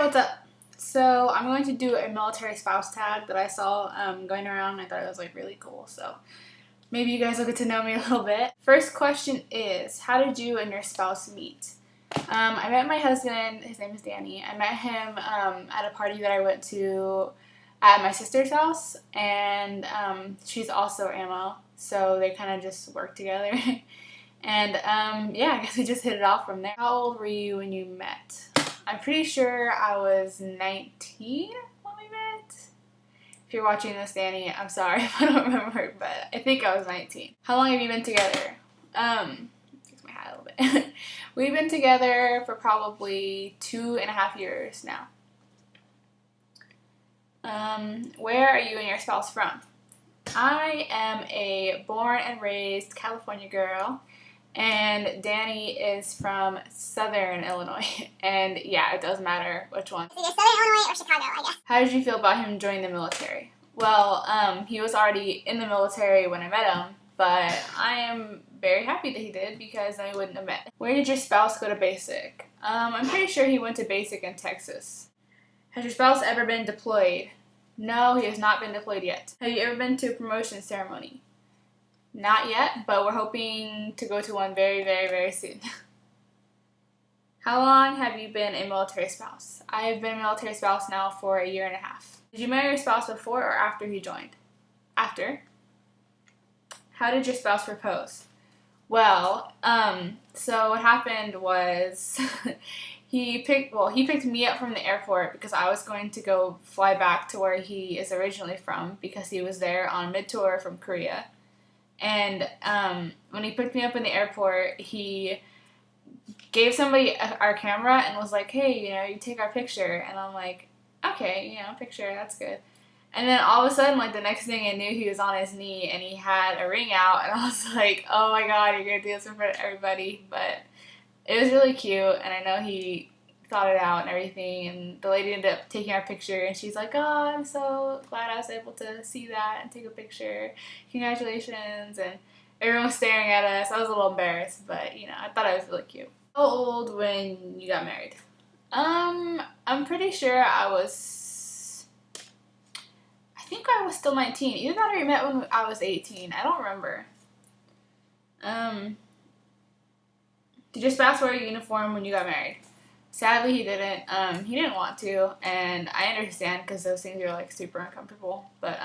what's up? So I'm going to do a military spouse tag that I saw going around. I thought it was like really cool. So maybe you guys will get to know me a little bit. First question is, how did you and your spouse meet? I met my husband. His name is Danny. I met him at a party that I went to at my sister's house, and she's also ammo, so they kind of just worked together. And yeah, I guess we just hit it off from there. How old were you when you met? I'm pretty sure I was 19 when we met. If you're watching this, Danny, I'm sorry if I don't remember, but I think I was 19. How long have you been together? Fix my hat a little bit. We've been together for probably 2.5 years now. Where are you and your spouse from? I am a born and raised California girl, and Danny is from Southern Illinois. And yeah, it does matter which one. It's either Southern Illinois or Chicago, I guess. How did you feel about him joining the military? Well, he was already in the military when I met him, but I am very happy that he did because then we wouldn't have met. Where did your spouse go to basic? I'm pretty sure he went to basic in Texas. Has your spouse ever been deployed? No, he has not been deployed yet. Have you ever been to a promotion ceremony? Not yet, but we're hoping to go to one very, very, very soon. How long have you been a military spouse? I have been a military spouse now for 1.5 years. Did you marry your spouse before or after he joined? After. How did your spouse propose? Well, so what happened was he picked me up from the airport because I was going to go fly back to where he is originally from because he was there on mid-tour from Korea. And when he picked me up in the airport, he gave somebody our camera and was like, hey, you take our picture. And I'm like, okay, picture, that's good. And then all of a sudden, like the next thing I knew, he was on his knee and he had a ring out. And I was like, oh my God, you're going to do this in front of everybody. But it was really cute, and I know he thought it out and everything, and the lady ended up taking our picture, and she's like, oh, I'm so glad I was able to see that and take a picture. Congratulations. And everyone was staring at us. I was a little embarrassed, but, I thought it was really cute. How old when you got married? I'm pretty sure I think I was still 19. Either that or we met when I was 18. I don't remember. Did your spouse wear a uniform when you got married? Sadly, he didn't. He didn't want to, and I understand because those things are like super uncomfortable. But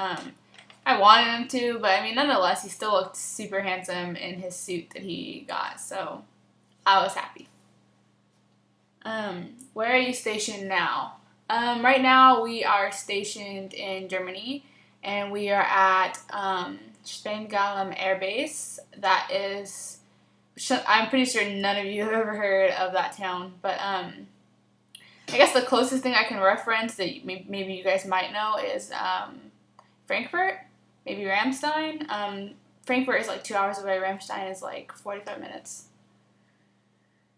I wanted him to, but I mean, nonetheless, he still looked super handsome in his suit that he got, so I was happy. Where are you stationed now? Right now, we are stationed in Germany, and we are at Spengalen Air Base. That is, I'm pretty sure none of you have ever heard of that town, but I guess the closest thing I can reference that maybe you guys might know is Frankfurt, maybe Ramstein. Frankfurt is like 2 hours away. Ramstein is like 45 minutes.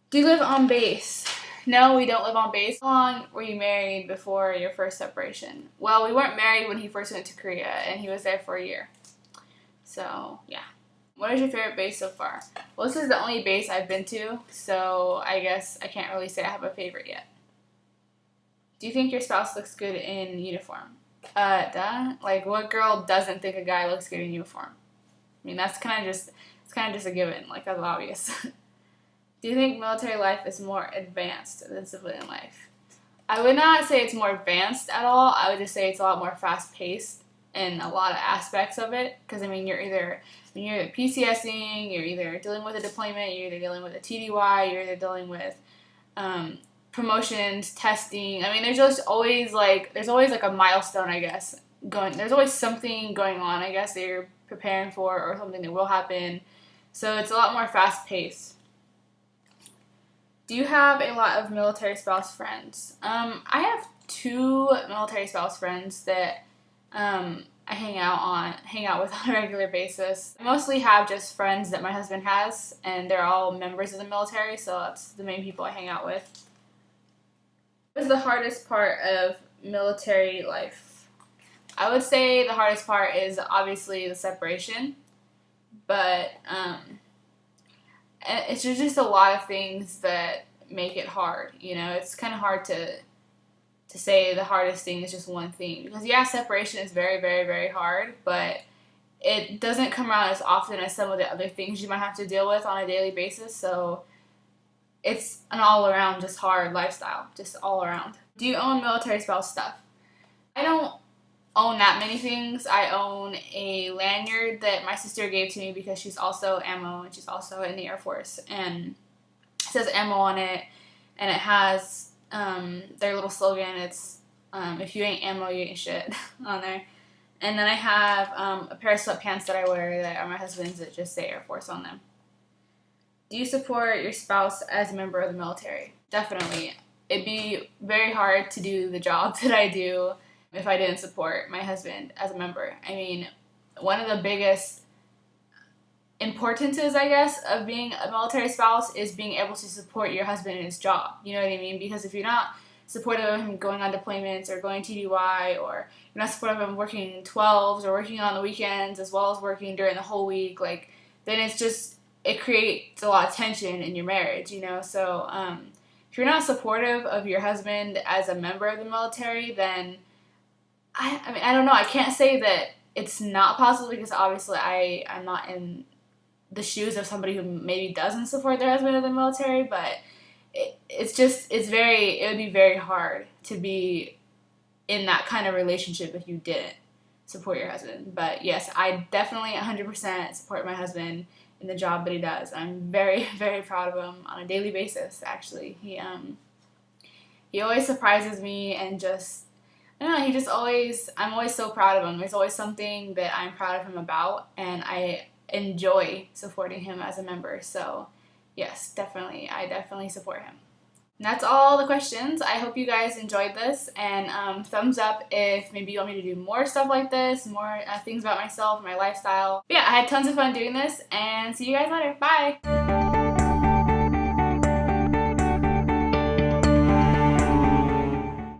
Do you live on base? No, we don't live on base. How long were you married before your first separation? Well, we weren't married when he first went to Korea, and he was there for 1 year. So, yeah. What is your favorite base so far? Well, this is the only base I've been to, so I guess I can't really say I have a favorite yet. Do you think your spouse looks good in uniform? Duh. Like, what girl doesn't think a guy looks good in uniform? I mean, it's kind of just a given. Like, that's obvious. Do you think military life is more advanced than civilian life? I would not say it's more advanced at all. I would just say it's a lot more fast-paced in a lot of aspects of it. Because, I mean, you're either PCSing, you're either dealing with a deployment, you're either dealing with a TDY, you're either dealing with promotions, testing. I mean, there's always like a milestone, I guess, going. There's always something going on, I guess, that you're preparing for or something that will happen. So it's a lot more fast-paced. Do you have a lot of military spouse friends? I have 2 military spouse friends that I hang out with on a regular basis. I mostly have just friends that my husband has, and they're all members of the military, so that's the main people I hang out with. What is the hardest part of military life? I would say the hardest part is obviously the separation, but it's just a lot of things that make it hard. It's kind of hard to to say the hardest thing is just one thing. Because yeah, separation is very, very, very hard, but it doesn't come around as often as some of the other things you might have to deal with on a daily basis. So it's an all around just hard lifestyle, just all around. Do you own military spouse stuff? I don't own that many things. I own a lanyard that my sister gave to me because she's also ammo and she's also in the Air Force, and it says ammo on it, and it has their little slogan. It's if you ain't ammo, you ain't shit on there. And then I have a pair of sweatpants that I wear that are my husband's that just say Air Force on them. Do you support your spouse as a member of the military? Definitely. It'd be very hard to do the job that I do if I didn't support my husband as a member. I mean, one of the biggest importances, I guess, of being a military spouse is being able to support your husband in his job. You know what I mean? Because if you're not supportive of him going on deployments or going TDY, or you're not supportive of him working 12s or working on the weekends as well as working during the whole week, like, then it creates a lot of tension in your marriage, you know? So if you're not supportive of your husband as a member of the military, then I mean, I don't know. I can't say that it's not possible because obviously I'm not in the shoes of somebody who maybe doesn't support their husband in the military, but it would be very hard to be in that kind of relationship if you didn't support your husband. But yes, I definitely 100% support my husband in the job that he does. I'm very, very proud of him on a daily basis, actually. He always surprises me, and just, I don't know, I'm always so proud of him. There's always something that I'm proud of him about, and I enjoy supporting him as a member. So yes, definitely, I definitely support him. And that's all the questions. I hope you guys enjoyed this, and thumbs up if maybe you want me to do more stuff like this, more things about myself, my lifestyle. But yeah, I had tons of fun doing this, and see you guys later. Bye!